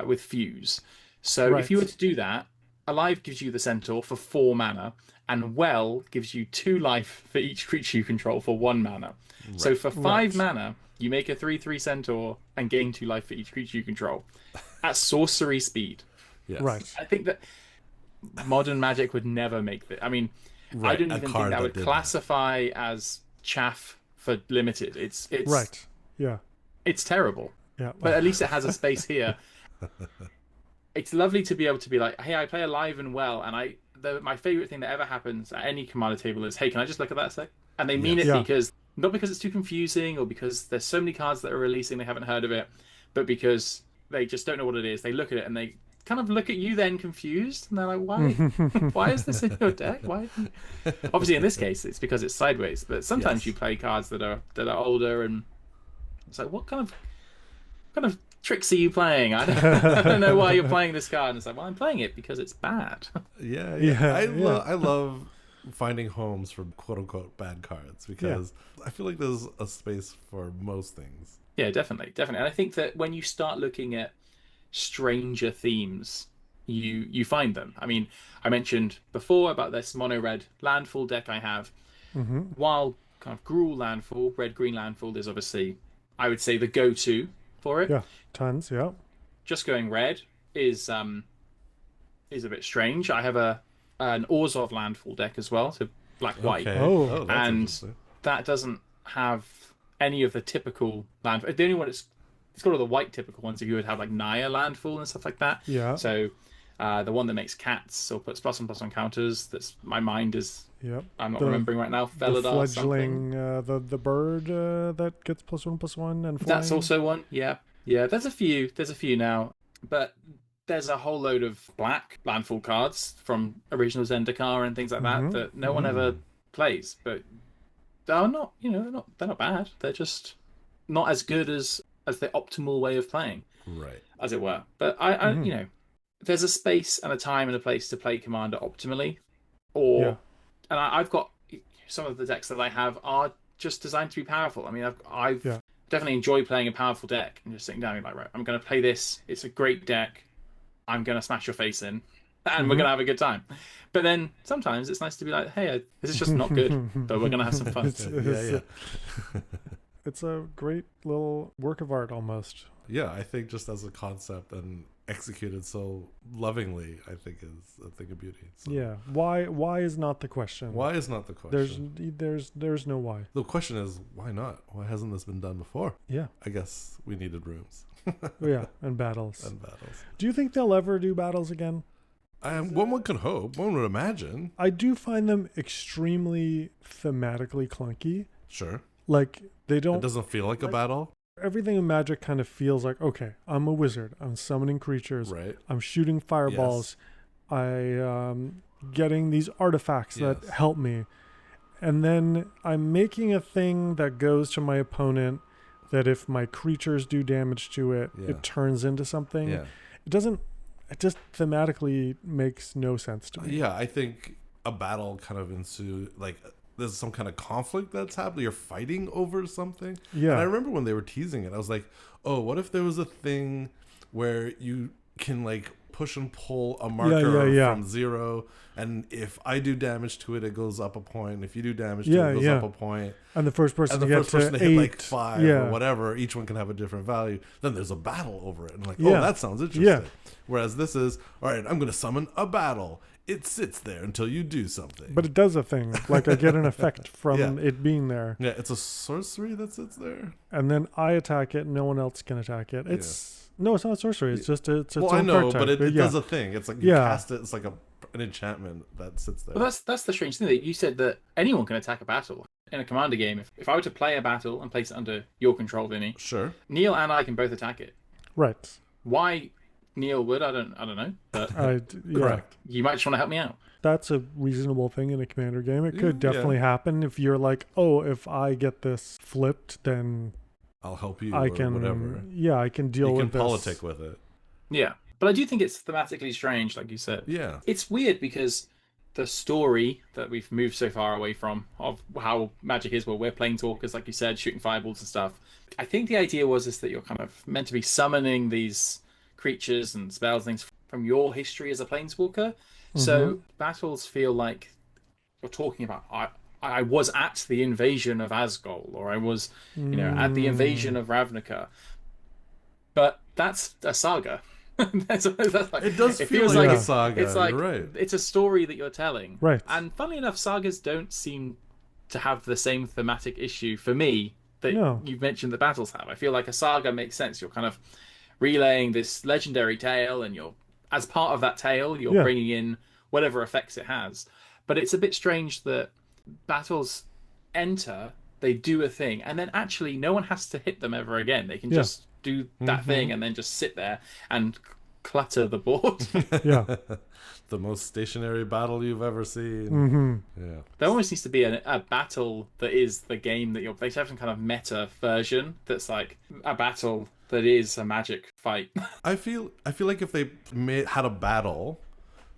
with Fuse. So if you were to do that, Alive gives you the centaur for 4 mana, and Well gives you 2 life for each creature you control for 1 mana. Right. So for 5 mana, you make a 3/3 centaur and gain 2 life for each creature you control at sorcery speed. Yes. Right. I think that modern Magic would never make that. I mean, I don't even think that would classify as chaff for limited. It's right. Yeah. It's terrible. Yeah. But at least it has a space here. It's lovely to be able to be like, hey, I play Alive and Well, and my favorite thing that ever happens at any commander table is, hey, can I just look at that a sec? And they mean it because, not because it's too confusing or because there's so many cards that are releasing they haven't heard of it, but because they just don't know what it is. They look at it and they kind of look at you then confused, and they're like, why? Why is this in your deck? Why? Obviously, in this case, it's because it's sideways, but sometimes you play cards that are older, and it's like, what kind of tricks are you playing? I don't know why you're playing this card. And it's like, well, I'm playing it because it's bad. I love finding homes for quote-unquote bad cards, because I feel like there's a space for most things. Yeah, definitely. And I think that when you start looking at stranger themes, you find them. I mean, I mentioned before about this mono-red landfall deck I have. While kind of Gruul landfall, red-green landfall is obviously, I would say, the go-to for it. Yeah, tons, yeah. Just going red is a bit strange. I have an Orzhov landfall deck as well, so black-white. Okay. Oh, that's and that doesn't have any of the typical landfall. The only one it's got all the white typical ones if you would have like Naya landfall and stuff like that. Yeah. So the one that makes cats or puts +1/+1 counters, that's my mind is I'm not remembering right now. The fledgling the bird that gets +1/+1 and flying. That's also one. Yeah. There's a few now, but there's a whole load of black landfall cards from original Zendikar and things like that no one ever plays. But they're not, they're not bad. They're just not as good as the optimal way of playing, Right. as it were. But Hmm. there's a space and a time and a place to play Commander optimally. Yeah. I've got some of the decks that I have are just designed to be powerful. I mean, I've Yeah. definitely enjoyed playing a powerful deck and just sitting down and like, right, I'm going to play this. It's a great deck. I'm going to smash your face in, and we're Hmm. going to have a good time. But then sometimes it's nice to be like, hey, this is just not good, but we're going to have some fun. It's a great little work of art almost. Yeah, I think just as a concept and executed so lovingly, I think is a thing of beauty. So Yeah. Why is not the question. why is not the question? There's no why. The question is, why not? Why hasn't this been done before? Yeah. I guess we needed rooms Yeah, and battles. and battles. Do you think they'll ever do battles again? One could hope. One would imagine. I do find them extremely thematically clunky. Sure. Like they It don't doesn't feel like a battle. everything in Magic kind of feels like, okay, I'm a wizard. I'm summoning creatures. Right. I'm shooting fireballs. Getting these artifacts that Yes. help me. And then I'm making a thing that goes to my opponent that if my creatures do damage to it, Yeah. it turns into something. Yeah. It just thematically makes no sense to me. Yeah, I think a battle kind of ensues, like there's some kind of conflict that's happening. You're fighting over something. Yeah. And I remember when they were teasing it, I was like, oh, what if there was a thing where you can like push and pull a marker yeah. from 0, and if I do damage to it, it goes up a point. If you do damage to Yeah, it, it goes yeah. up a point. And the first person And the to get first person to to 8, hit like 5 yeah. or whatever, each one can have a different value. Then there's a battle over it. And like, Yeah. oh, that sounds interesting. Yeah. Whereas this is, all right, I'm going to summon a battle. It sits there until you do something. But it does a thing. Like I get an effect from Yeah. it being there. Yeah, it's a sorcery that sits there. And then I attack it, no one else can attack it. No, it's not sorcery. It's just it's Well, its I own know, card type. but it yeah. does a thing. It's like you Yeah. cast it. It's like an enchantment that sits there. Well, that's the strange thing that you said that anyone can attack a battle in a Commander game. If I were to play a battle and place it under your control, Vinny, Sure. Neil and I can both attack it. Right. Why Neil would, I don't know, but Yeah. Correct. you might just want to help me out. That's a reasonable thing in a commander game. It could Yeah. definitely happen if you're like, oh, if I get this flipped, then I'll help you I or can whatever. Yeah, I can deal You can with this. politic with it. Yeah, but I do think it's thematically strange, like you said. Yeah. It's weird because the story that we've moved so far away from of how Magic is, where we're planeswalkers, like you said, shooting fireballs and stuff. I think the idea was is that you're kind of meant to be summoning these creatures and spells things from your history as a planeswalker. So battles feel like you're talking about I was at the invasion of Asgol, or I was at the invasion of Ravnica. But that's a saga. that's like, It does feel feels like a saga. It's like You're right. it's a story that you're telling. Right. And funnily enough, sagas don't seem to have the same thematic issue for me that No. you've mentioned the battles have. I feel like a saga makes sense. You're kind of relaying this legendary tale, and you're as part of that tale, you're Yeah. bringing in whatever effects it has. But it's a bit strange that battles enter, they do a thing, and then actually no one has to hit them ever again. They can Yeah. just do that thing and then just sit there and clutter the board. Yeah. The most stationary battle you've ever seen. Hmm. Yeah. There almost needs to be a battle that is the game that you're. They should have some kind of meta version that's like a battle that is a Magic fight. I feel like if they had a battle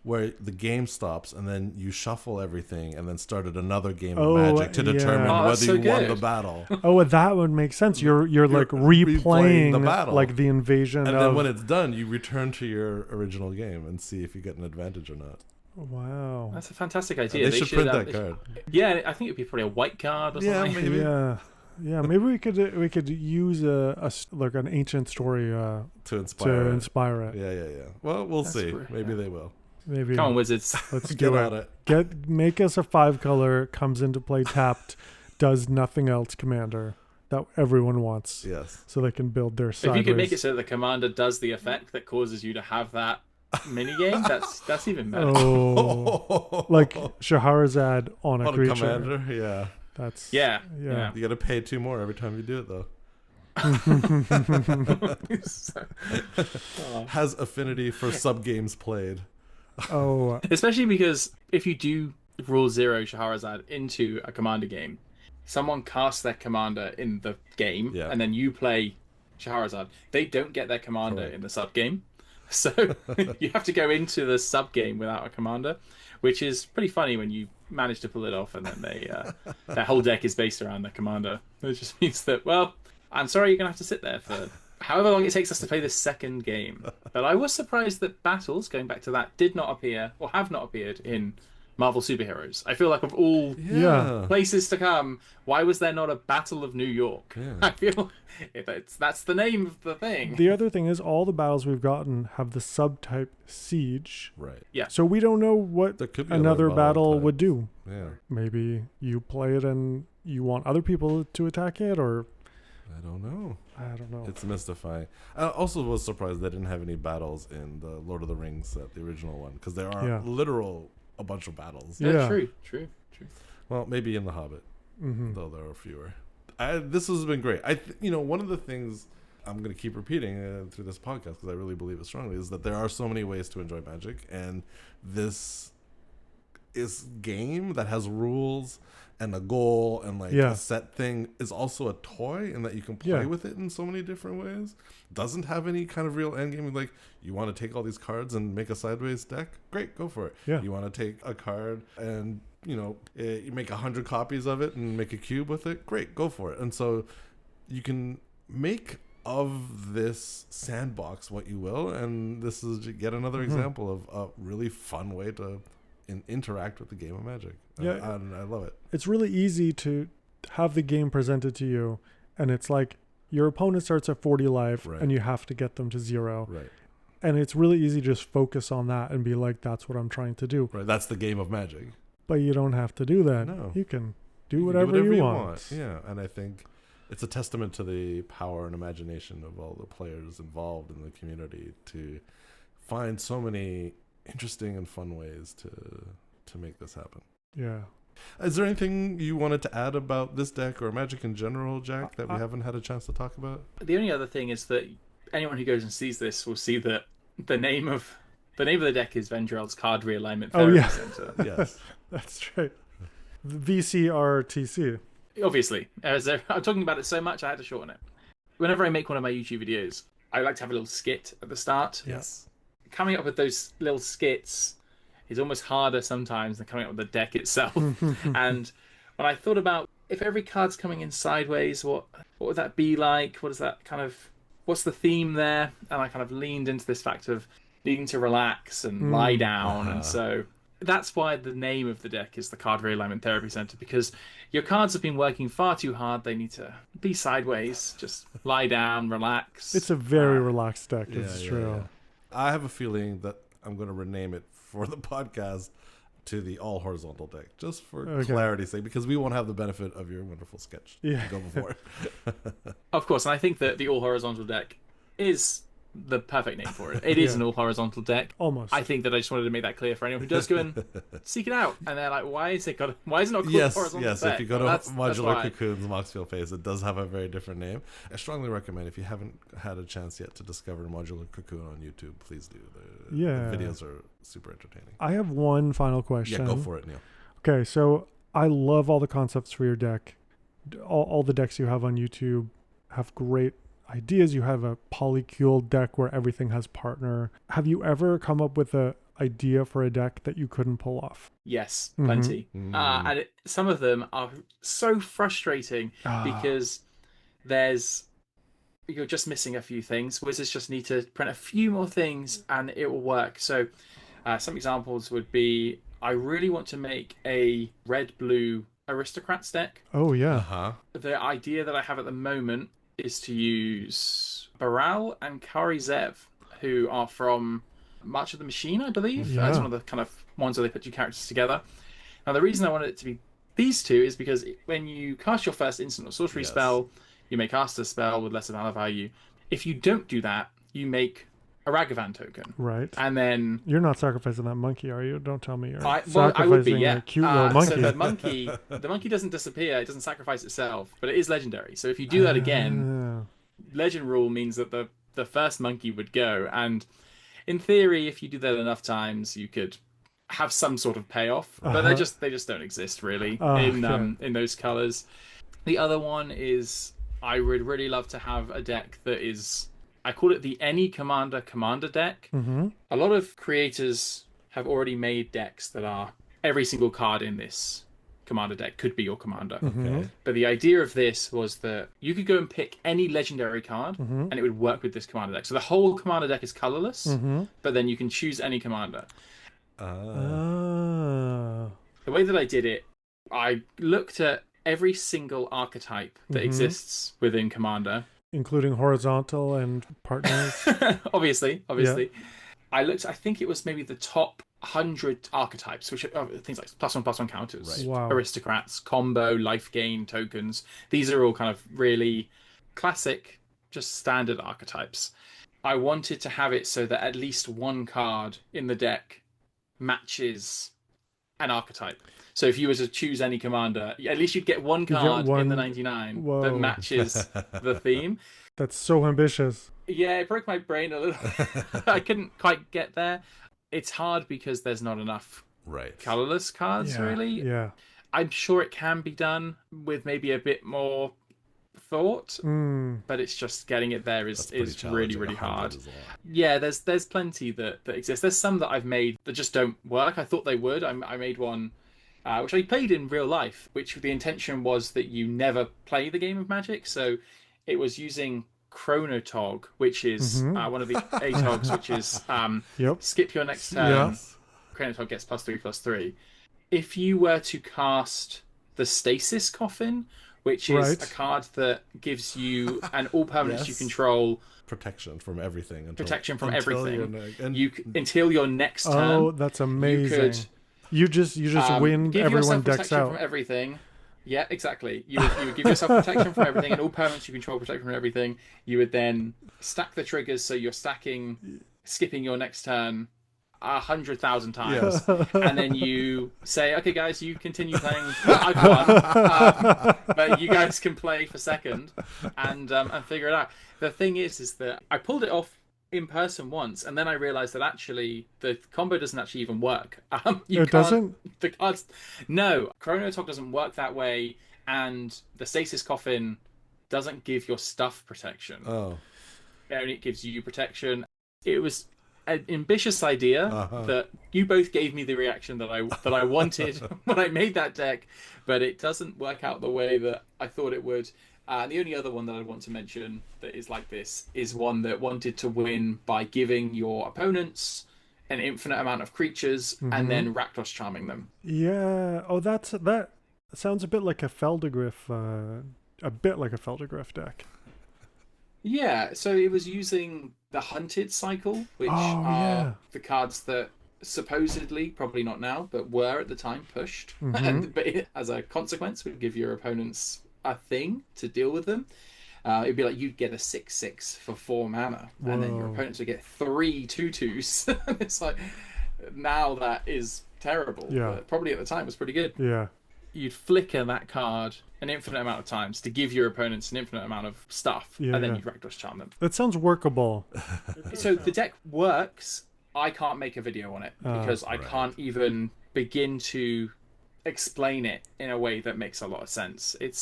where the game stops and then you shuffle everything and then started another game Oh, of Magic to yeah. determine Oh, whether that's so you won good. the battle. Oh, well, that would make sense. You're like replaying replaying the battle. like the invasion And of. then when it's done, you return to your original game and see if you get an advantage or not. Wow. That's a fantastic idea. They should print that card. Yeah, I think it'd be probably a white card or Yeah, something. maybe. Yeah. Yeah, maybe we could use like an ancient story To to inspire. inspire it. Yeah. Well, we'll That's see. great, Maybe yeah. they will. Maybe Come on, Wizards. let's Get do on it. it. Make us a 5-color, comes into play tapped, does nothing else commander that everyone wants, Yes. so they can build their If sideways. you could make it so the commander does the effect that causes you to have that mini game, that's even better. Oh, like Shahrazad on a On a creature. commander, yeah. That's Yeah. You got to pay 2 more every time you do it, though. Has affinity for sub games played. Oh, Especially because if you do rule 0 Shahrazad into a commander game, someone casts their commander in the game, Yeah. and then you play Shahrazad, they don't get their commander Correct. in the sub game. So you have to go into the sub game without a commander, which is pretty funny when you manage to pull it off, and then their whole deck is based around their commander. It just means that, well, I'm sorry, you're gonna have to sit there for however long it takes us to play this second game. But I was surprised that battles, going back to that, did not appear or have not appeared in Marvel superheroes. I feel like of all Yeah. places to come, why was there not a Battle of New York? Yeah. I feel that's the name of the thing. The other thing is all the battles we've gotten have the subtype siege. Right. Yeah. So we don't know what There could be another other battle types. would do. Yeah. Maybe you play it and you want other people to attack it, or I don't know. I don't know. It's mystifying. I also was surprised they didn't have any battles in the Lord of the Rings set, the original one, because there are literal a bunch of battles. Yeah. True. Well, maybe in The Hobbit, Mm-hmm. though there are fewer. This has been great. One of the things I'm going to keep repeating through this podcast, because I really believe it strongly, is that there are so many ways to enjoy Magic, and this is game that has rules and a goal and a set thing is also a toy, and that you can play with it in so many different ways. Doesn't have any kind of real end game. Like, you want to take all these cards and make a sideways deck? Great, go for it. Yeah. You want to take a card and you make 100 copies of it and make a cube with it? Great, go for it. And so you can make of this sandbox what you will, and this is yet another example of a really fun way to interact with the game of Magic. Yeah. And I love it. It's really easy to have the game presented to you, and it's like your opponent starts at 40 life, Right. and you have to get them to 0. Right. And it's really easy to just focus on that and be like, that's what I'm trying to do. Right. That's the game of Magic. But you don't have to do that. No. You can You do can whatever you want. Yeah. And I think it's a testament to the power and imagination of all the players involved in the community to find so many interesting and fun ways to make this happen. Yeah. Is there anything you wanted to add about this deck or Magic in general, Jack, that we haven't had a chance to talk about? The only other thing is that anyone who goes and sees this will see that the name of the deck is Vendrell's Card Realignment Therapy Center. Yes. That's right. VCRTC. Obviously, as I'm talking about it so much, I had to shorten it. Whenever I make one of my YouTube videos, I like to have a little skit at the start. Yes. Coming up with those little skits is almost harder sometimes than coming up with the deck itself. And when I thought about if every card's coming in sideways, what would that be like? What's the theme there? And I kind of leaned into this fact of needing to relax and lie down. And so that's why the name of the deck is the Card Realignment Therapy Center, because your cards have been working far too hard. They need to be sideways, just lie down, relax. It's a very relaxed deck. It's true. Yeah. I have a feeling that I'm going to rename it for the podcast to the all horizontal deck, just for clarity's sake, because we won't have the benefit of your wonderful sketch to go before. Of course, and I think that the all horizontal deck is the perfect name for it. It is an all horizontal deck. Almost. I think that I just wanted to make that clear for anyone who does go and seek it out, and they're like, "Why is it not called horizontal Yes. deck?" If you go to Well, that's Modular why. Cocoon's Moxfield Phase, it does have a very different name. I strongly recommend, if you haven't had a chance yet to discover Modular Cocoon on YouTube, please do. The videos are super entertaining. I have one final question. Yeah, go for it, Neil. Okay, so I love all the concepts for your deck. All the decks you have on YouTube have great ideas. You have a polycule deck where everything has partner. Have you ever come up with a idea for a deck that you couldn't pull off? Yes, plenty. And some of them are so frustrating because you're just missing a few things. Wizards just need to print a few more things and it will work. So some examples would be, I really want to make a red-blue Aristocrats deck. Oh, yeah. Uh-huh. The idea that I have at the moment is to use Baral and Kari Zev, who are from March of the Machine, I believe. Yeah. That's one of the kind of ones where they put two characters together. Now, the reason I wanted it to be these two is because when you cast your first instant or sorcery spell, you may cast a spell with less mana value. If you don't do that, you make a Ragavan token. Right. And then You're not sacrificing that monkey, are you? Don't tell me you're I sacrificing would be, yeah. a cute little monkey. So the monkey doesn't disappear. It doesn't sacrifice itself, but it is legendary. So if you do that again, legend rule means that the first monkey would go. And in theory, if you do that enough times, you could have some sort of payoff. But they just don't exist really in those colors. The other one is I would really love to have a deck that is, I call it the Any Commander deck. Mm-hmm. A lot of creators have already made decks that are every single card in this commander deck could be your commander. Mm-hmm. Okay. But the idea of this was that you could go and pick any legendary card Mm-hmm. and it would work with this commander deck. So the whole commander deck is colorless, Mm-hmm. but then you can choose any commander. Ah. The way that I did it, I looked at every single archetype that Mm-hmm. exists within Commander. Including horizontal and partners. obviously. I looked, I think it was maybe the top 100 archetypes, which are things like +1/+1 counters, Right. Wow. aristocrats, combo, life gain, tokens. These are all kind of really classic, just standard archetypes. I wanted to have it so that at least one card in the deck matches an archetype. So if you were to choose any commander, at least you'd get one card in the 99 Whoa. that matches the theme. That's so ambitious. Yeah, it broke my brain a little. I couldn't quite get there. It's hard because there's not enough Right. colorless cards, really. Yeah. I'm sure it can be done with maybe a bit more thought, but it's just getting it there That's is pretty really, challenging. really 100 hard. is a lot. Yeah, there's plenty that exist. There's some that I've made that just don't work. I thought they would. I made one which I played in real life, which the intention was that you never play the game of Magic. So it was using Chronotog, which is one of the ATOGs, which is Yep. skip your next turn. Yeah. Chronotog gets +3/+3. If you were to cast the Stasis Coffin, which is Right. a card that gives you an all permanents you Yes. control Protection from everything. protection from until everything. and Until your next turn. Oh, that's amazing. You just win. Give Everyone yourself decks protection out. from everything. Yeah, exactly. You would give yourself protection from everything, and all permanents you control protection from everything. You would then stack the triggers, so you're skipping your next turn 100,000 times, and then you say, "Okay, guys, you continue playing. I've won, but you guys can play for second and figure it out." The thing is that I pulled it off in person once, and then I realized that actually the combo doesn't actually even work. It doesn't? The cards, no, Chronotog doesn't work that way, and the Stasis Coffin doesn't give your stuff protection. Oh. It only gives you protection. It was an ambitious idea that you both gave me the reaction that I wanted when I made that deck, but it doesn't work out the way that I thought it would. The only other one that I want to mention that is like this is one that wanted to win by giving your opponents an infinite amount of creatures and then Rakdos charming them. Yeah. Oh, that sounds a bit like a Feldegriff. A bit like a Feldegriff deck. Yeah, so it was using the Hunted cycle, which are the cards that supposedly, probably not now, but were at the time pushed. But it, as a consequence, would give your opponents a thing to deal with them. It'd be like you'd get a 6/6 for 4 mana, and then your opponents would get 3 2/2s. It's like, now that is terrible. Yeah. But probably at the time was pretty good. Yeah. You'd flicker that card an infinite amount of times to give your opponents an infinite amount of stuff, and then you'd Rakdos charm them. That sounds workable. So the deck works. I can't make a video on it because I can't even begin to explain it in a way that makes a lot of sense. It's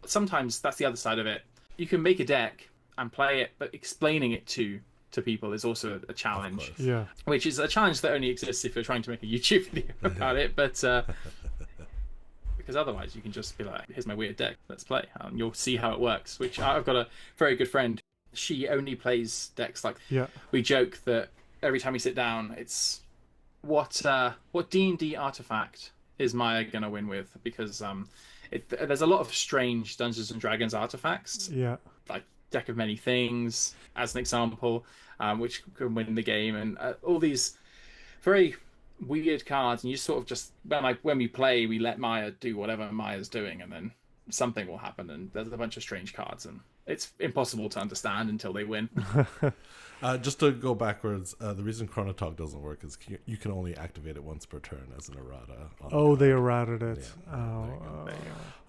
sometimes that's the other side of it. You can make a deck and play it, but explaining it to people is also a challenge. Yeah. Which is a challenge that only exists if you're trying to make a YouTube video about it. But because otherwise you can just be like, "Here's my weird deck. Let's play," and you'll see how it works. Which I've got a very good friend. She only plays decks like. Yeah. We joke that every time we sit down, it's what D&D artifact is Maya gonna win with, because there's a lot of strange Dungeons and Dragons artifacts, Yeah. like Deck of Many Things as an example, which can win the game, and all these very weird cards, and you sort of just when we play, we let Maya do whatever Maya's doing, and then something will happen, and there's a bunch of strange cards, and it's impossible to understand until they win. Just to go backwards, the reason Chronotog doesn't work is you can only activate it once per turn as an errata. Oh, they errated it. Yeah. Oh.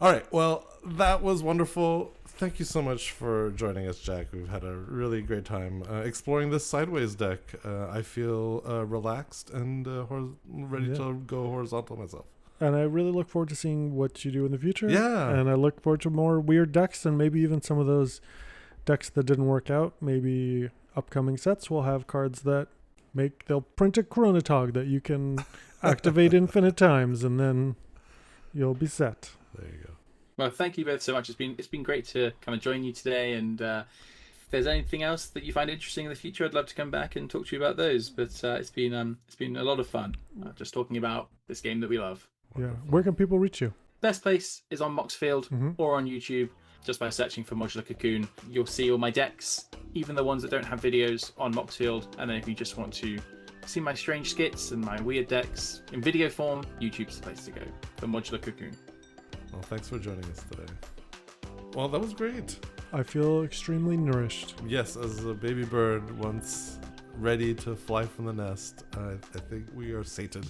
All right. Well, that was wonderful. Thank you so much for joining us, Jack. We've had a really great time exploring this sideways deck. I feel relaxed and ready to go horizontal myself. And I really look forward to seeing what you do in the future. Yeah. And I look forward to more weird decks, and maybe even some of those decks that didn't work out. Maybe upcoming sets will have cards that they'll print a Chronotog that you can activate infinite times, and then you'll be set. There you go. Well, thank you both so much. It's been great to kind of join you today, and if there's anything else that you find interesting in the future, I'd love to come back and talk to you about those. But it's been a lot of fun just talking about this game that we love. Yeah. Where can people reach you? Best place is on Moxfield or on YouTube. Just by searching for Modular Cocoon, you'll see all my decks, even the ones that don't have videos, on Moxfield. And then if you just want to see my strange skits and my weird decks in video form, YouTube's the place to go for Modular Cocoon. Well, thanks for joining us today. Well, that was great. I feel extremely nourished. Yes, as a baby bird once ready to fly from the nest, I think we are sated.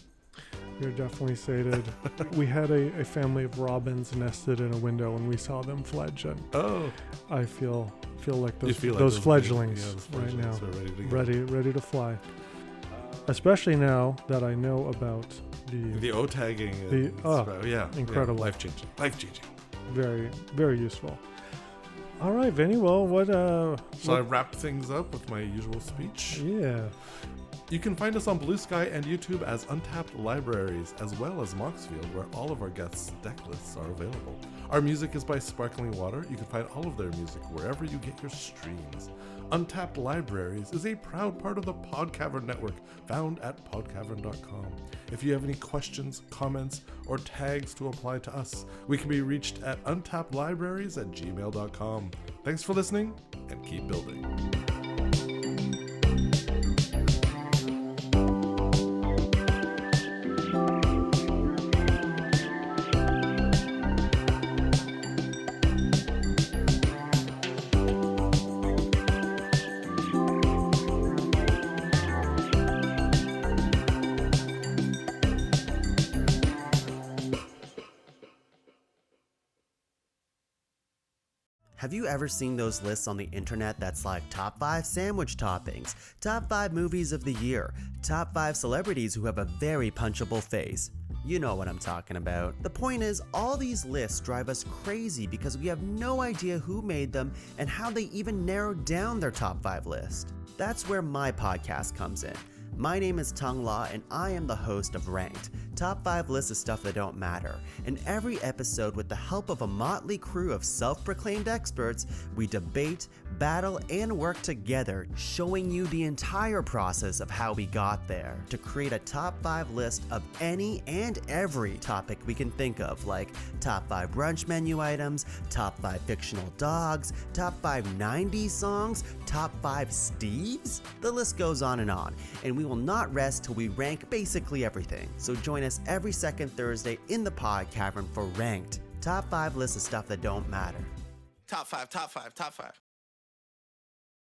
You're definitely sated. We had a family of robins nested in a window, and we saw them fledge. And I feel like those fledglings right now, ready to fly. Especially now that I know about the O tagging. Incredible, life changing. Very, very useful. All right, Vinny. Well, Shall I wrap things up with my usual speech? Yeah. You can find us on Blue Sky and YouTube as Untapped Libraries, as well as Moxfield, where all of our guests' deck lists are available. Our music is by Sparkling Water. You can find all of their music wherever you get your streams. Untapped Libraries is a proud part of the Podcavern network, found at podcavern.com. If you have any questions, comments, or tags to apply to us, we can be reached at untappedlibraries@gmail.com. Thanks for listening, and keep building. Have you ever seen those lists on the internet that's like top 5 sandwich toppings, top 5 movies of the year, top 5 celebrities who have a very punchable face? You know what I'm talking about. The point is, all these lists drive us crazy because we have no idea who made them and how they even narrowed down their top 5 list. That's where my podcast comes in. My name is Tung La, and I am the host of Ranked, top 5 lists of stuff that don't matter. In every episode, with the help of a motley crew of self-proclaimed experts, we debate, battle, and work together, showing you the entire process of how we got there, to create a top 5 list of any and every topic we can think of, like top 5 brunch menu items, top 5 fictional dogs, top 5 90s songs, top 5 Steves? The list goes on, and we will not rest till we rank basically everything. So join us every second Thursday in the Podcavern for Ranked, top 5 lists of stuff that don't matter. Top 5, top 5, top 5.